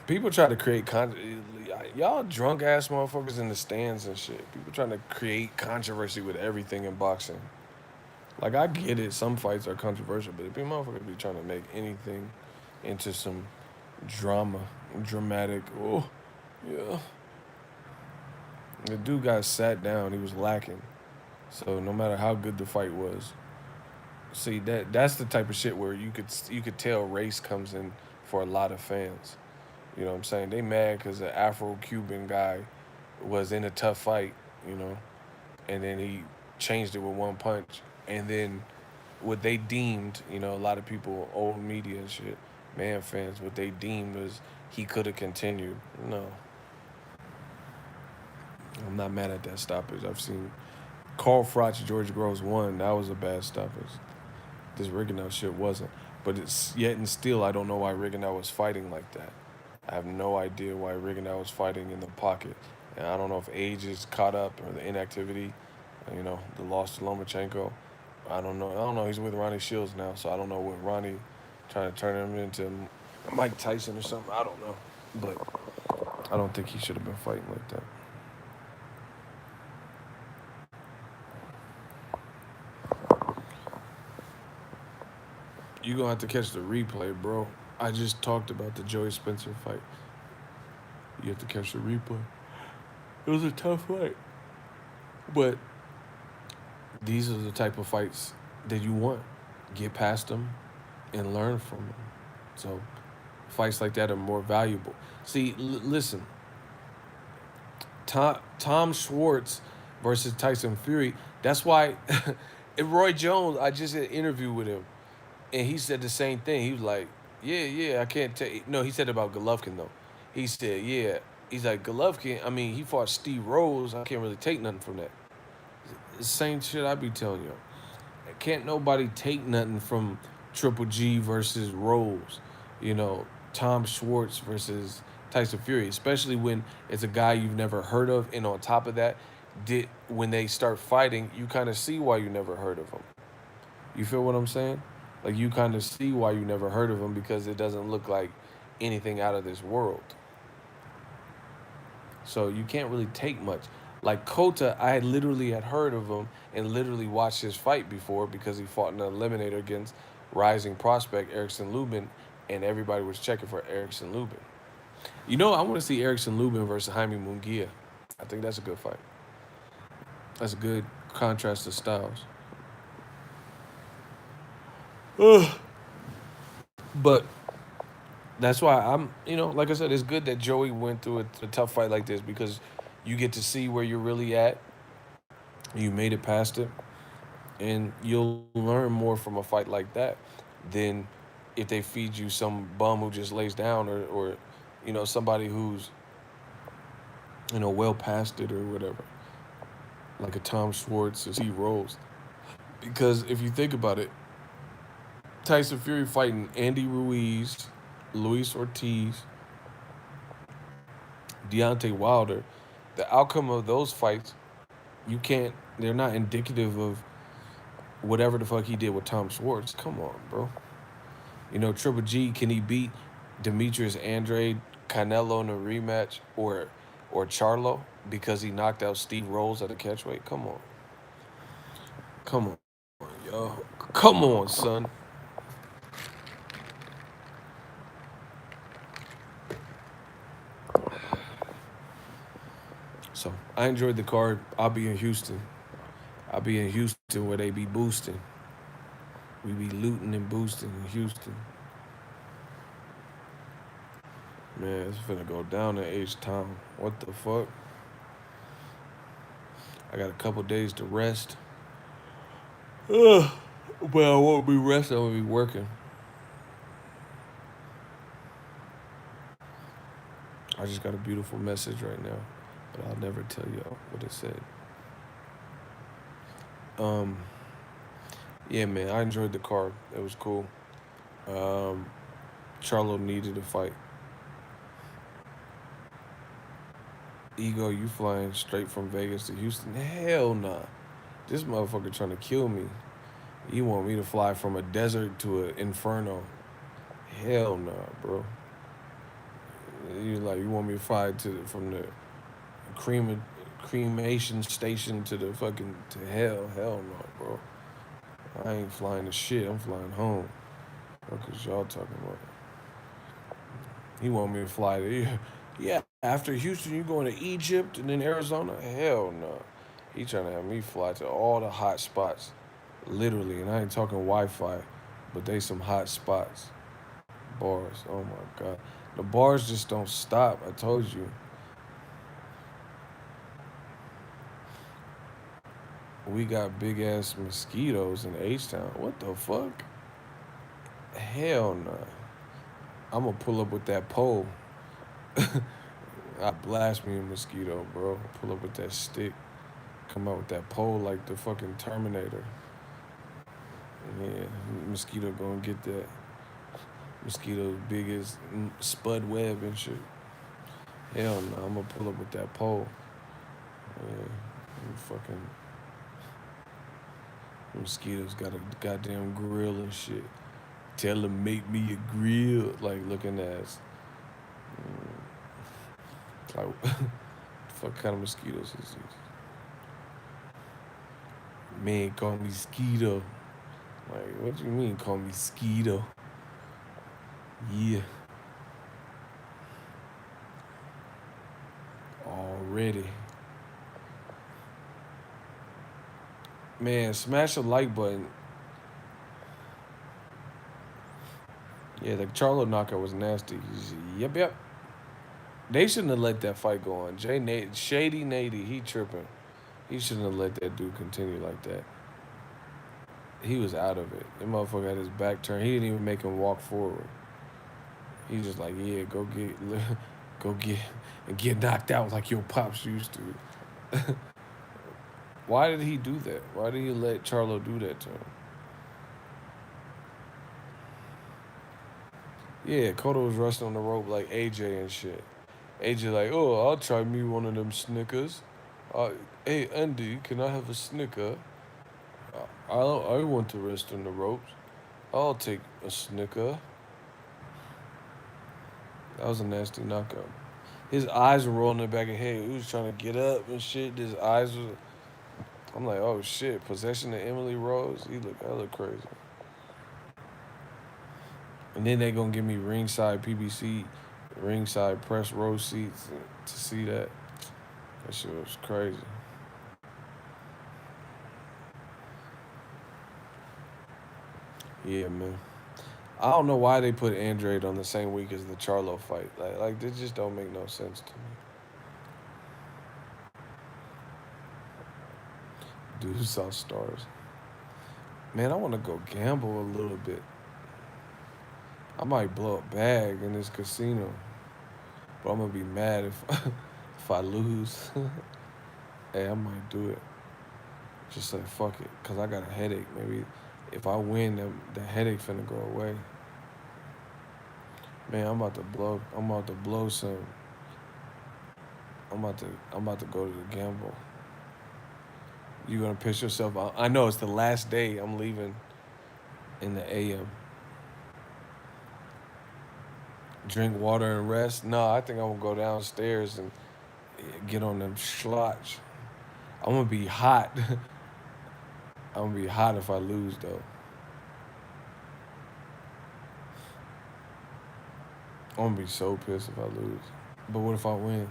People try to create y'all drunk ass motherfuckers in the stands and shit. People trying to create controversy with everything in boxing. Like I get it, some fights are controversial, but if you motherfuckers be trying to make anything into some drama, dramatic, oh yeah. The dude got sat down, he was lacking. So no matter how good the fight was, see that's the type of shit where you could tell race comes in for a lot of fans. You know what I'm saying? They mad because the Afro-Cuban guy was in a tough fight, you know, and then he changed it with one punch. And then what they deemed, a lot of people, old media and shit, man fans, what they deemed was he could have continued. No, I'm not mad at that stoppage. I've seen Carl Froch, George Groves won. That was a bad stoppage. This Rigondeaux shit wasn't. But it's yet and still, I don't know why Rigondeaux was fighting like that. I have no idea why Rigondeaux was fighting in the pocket. And I don't know if age is caught up or the inactivity, the loss to Lomachenko. I don't know. I don't know. He's with Ronnie Shields now, so I don't know what Ronnie trying to turn him into Mike Tyson or something. I don't know. But I don't think he should have been fighting like that. You're going to have to catch the replay, bro. I just talked about the Joey Spencer fight. You have to catch the replay. It was a tough fight. But these are the type of fights that you want. Get past them and learn from them. So fights like that are more valuable. See, listen. Tom Schwartz versus Tyson Fury. That's why Roy Jones, I just did an interview with him. And he said the same thing. He was like, yeah, I can't take. No, he said about Golovkin, though. He said, yeah. He's like, Golovkin, he fought Steve Rose. I can't really take nothing from that. The same shit I be telling you. Can't nobody take nothing from Triple G versus Rose. Tom Schwartz versus Tyson Fury, especially when it's a guy you've never heard of. And on top of that, when they start fighting, you kind of see why you never heard of them. You feel what I'm saying? Like, you kind of see why you never heard of him because it doesn't look like anything out of this world. So you can't really take much. Like Cota, I had literally had heard of him and literally watched his fight before because he fought in an eliminator against rising prospect Erickson Lubin, and everybody was checking for Erickson Lubin. You know, I want to see Erickson Lubin versus Jaime Munguia. I think that's a good fight. That's a good contrast to styles. But that's why like I said, it's good that Joey went through a tough fight like this because you get to see where you're really at. You made it past it, and you'll learn more from a fight like that than if they feed you some bum who just lays down or somebody who's well past it or whatever, like a Tom Schwartz or C Rose. Because if you think about it, Tyson Fury fighting Andy Ruiz, Luis Ortiz, Deontay Wilder, the outcome of those fights, you can't. They're not indicative of whatever the fuck he did with Tom Schwartz. Come on, bro. Triple G, can he beat Demetrius Andrade, Canelo in a rematch, or Charlo because he knocked out Steve Rolls at a catchweight? Come on, yo, come on, son. So I enjoyed the card. I'll be in Houston. I'll be in Houston where they be boosting. We be looting and boosting in Houston. Man, it's finna go down in H-Town. What the fuck? I got a couple days to rest. Ugh. But I won't be resting. I'm gonna be working. I just got a beautiful message right now, but I'll never tell y'all what it said. Um, yeah, man, I enjoyed the card. It was cool. Um, Charlo needed a fight. Ego, you flying straight from Vegas to Houston? Hell nah. This motherfucker trying to kill me. You want me to fly from a desert to an inferno? Hell nah, bro. You want me to fly from the crema, cremation station to the fucking to hell? Hell no, bro. I ain't flying to shit. I'm flying home. What is y'all talking about? He want me to fly to yeah. After Houston, you going to Egypt and then Arizona? Hell no. He trying to have me fly to all the hot spots, literally. And I ain't talking Wi-Fi, but they some hot spots. Bars. Oh my god. The bars just don't stop. I told you. We got big ass mosquitoes in H Town. What the fuck? Hell no. I'm gonna pull up with that pole. I blast me a mosquito, bro. Pull up with that stick. Come out with that pole like the fucking Terminator. Yeah, mosquito gonna get that. Mosquito big as spud web and shit. Hell no, I'm gonna pull up with that pole. Yeah, fucking mosquitoes got a goddamn grill and shit. Tell them make me a grill, like looking ass. Like, fuck kind of mosquitoes is these? Man, call me Skeeto. Like, what do you mean, call me Skeeto? Yeah. Already. Man, smash the like button. Yeah, the Charlo knockout was nasty. Yep. They shouldn't have let that fight go on. Shady Nady, he tripping. He shouldn't have let that dude continue like that. He was out of it. That motherfucker had his back turned. He didn't even make him walk forward. He just like, yeah, go get, and get knocked out like your pops used to. Why did he do that? Why did he let Charlo do that to him? Yeah, Cota was rushing on the rope like AJ and shit. AJ like, oh, I'll try me one of them Snickers. Hey, Andy, can I have a Snicker? I want to rest on the ropes. I'll take a Snicker. That was a nasty knockout. His eyes were rolling in the back of his head. He was trying to get up and shit. His eyes was. I'm like, oh shit, possession of Emily Rose. He look hella crazy. And then they gonna give me ringside PBC, ringside press row seats to see that. That shit was crazy. Yeah, man. I don't know why they put Andrade on the same week as the Charlo fight. Like this just don't make no sense to me. Dude saw stars. Man, I want to go gamble a little bit. I might blow a bag in this casino, but I'm gonna be mad if if I lose. Hey, I might do it. Just say fuck it, cause I got a headache. Maybe if I win, the headache finna go away. Man, I'm about to blow. I'm about to blow some. I'm about to go to the gamble. You gonna piss yourself out? I know it's the last day. I'm leaving in the AM. Drink water and rest. No, I think I'm gonna go downstairs and get on them schlotch. I'm gonna be hot. I'm gonna be hot if I lose though. I'm gonna be so pissed if I lose. But what if I win?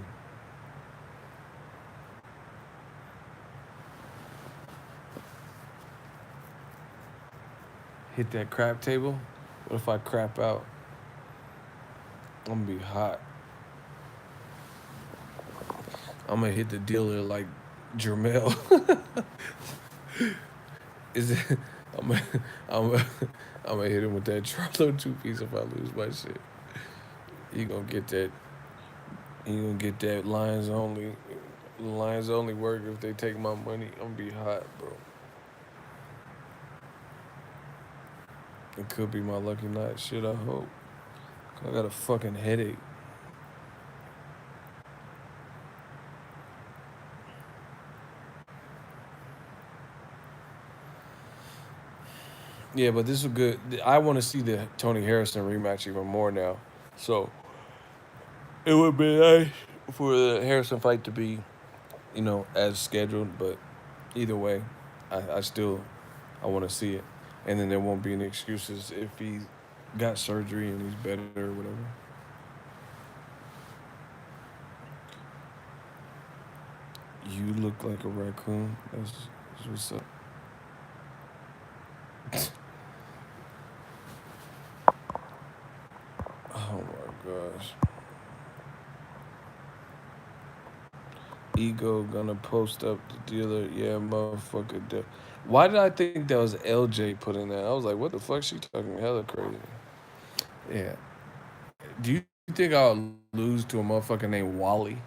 Hit that crap table? What if I crap out? I'm gonna be hot. I'm gonna hit the dealer like Jermel. Is it? I'm gonna, I'm gonna, I'm gonna hit him with that Charlo two piece if I lose my shit. You gonna get that? You gonna get that Lions only? Lions only work if they take my money. I'm gonna be hot, bro. It could be my lucky night. Shit, I hope. I got a fucking headache. Yeah, but this is good. I want to see the Tony Harrison rematch even more now. So it would be nice for the Harrison fight to be, as scheduled. But either way, I still I want to see it, and then there won't be any excuses if he got surgery and he's better or whatever. You look like a raccoon. That's what's up. Oh my gosh. Ego gonna post up the dealer. Yeah, motherfucker. Why did I think that was LJ put in that? I was like, what the fuck? She talking hella crazy. Yeah. Do you think I'll lose to a motherfucker named Wally?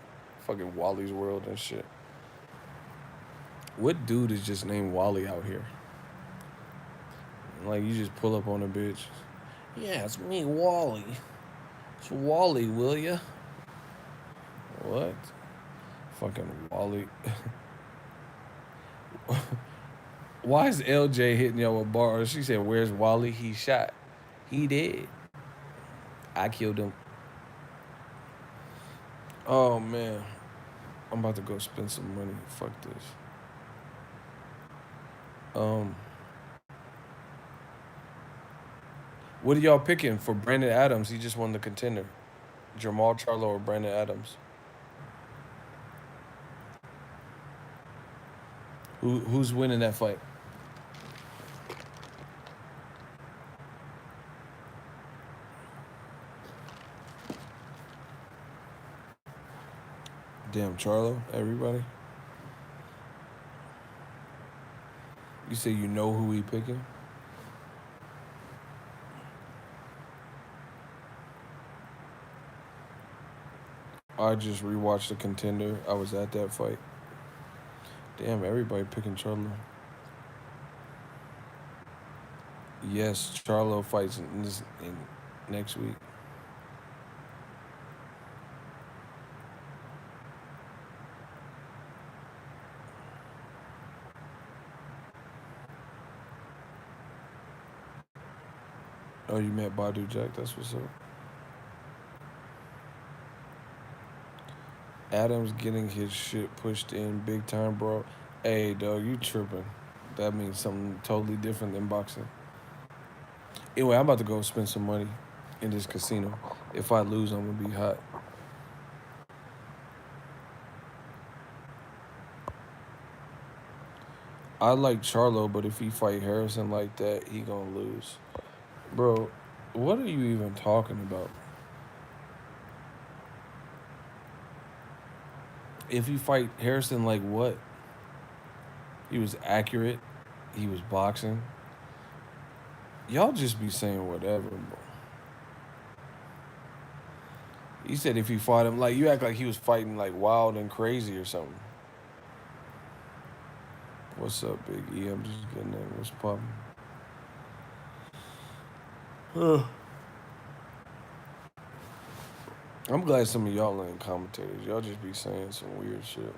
Fucking Wally's World and shit. What dude is just named Wally out here? Like, you just pull up on a bitch. Yeah, it's me, Wally. It's Wally, will ya? What? Fucking Wally. Why is LJ hitting y'all with bars? She said, where's Wally? He shot. He did. I killed him. Oh, man. I'm about to go spend some money. Fuck this. Um, what are y'all picking for Brandon Adams? He just won the contender. Jamal Charlo or Brandon Adams? Who's winning that fight? Damn, Charlo, everybody. You say you know who he picking? I just rewatched the contender. I was at that fight. Damn, everybody picking Charlo. Yes, Charlo fights in next week. Oh, you met Badu Jack? That's what's up. Adams getting his shit pushed in big time, bro. Hey, dog, you tripping. That means something totally different than boxing. Anyway, I'm about to go spend some money in this casino. If I lose, I'm gonna be hot. I like Charlo, but if he fight Harrison like that, he gonna lose. Bro, what are you even talking about? If he fight Harrison like what? He was accurate. He was boxing. Y'all just be saying whatever, bro. He said if he fought him, like you act like he was fighting like wild and crazy or something. What's up, Big E? I'm just getting in. What's poppin'? I'm glad some of y'all ain't commentators. Y'all just be saying some weird shit.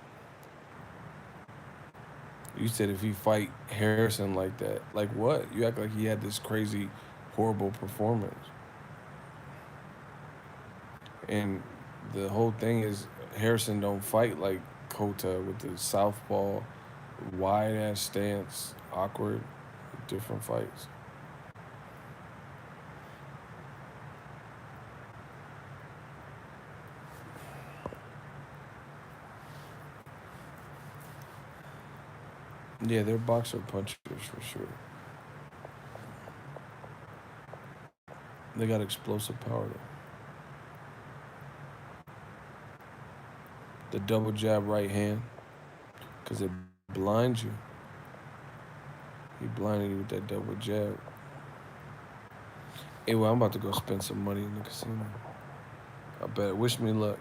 You said if he fight Harrison like that, like what? You act like he had this crazy, horrible performance. And the whole thing is Harrison don't fight like Cota with the southpaw, wide ass stance, awkward, different fights. Yeah, they're boxer punchers for sure. They got explosive power though. The double jab right hand, because it blinds you. He blinded you with that double jab. Anyway, I'm about to go spend some money in the casino. I bet. Wish me luck.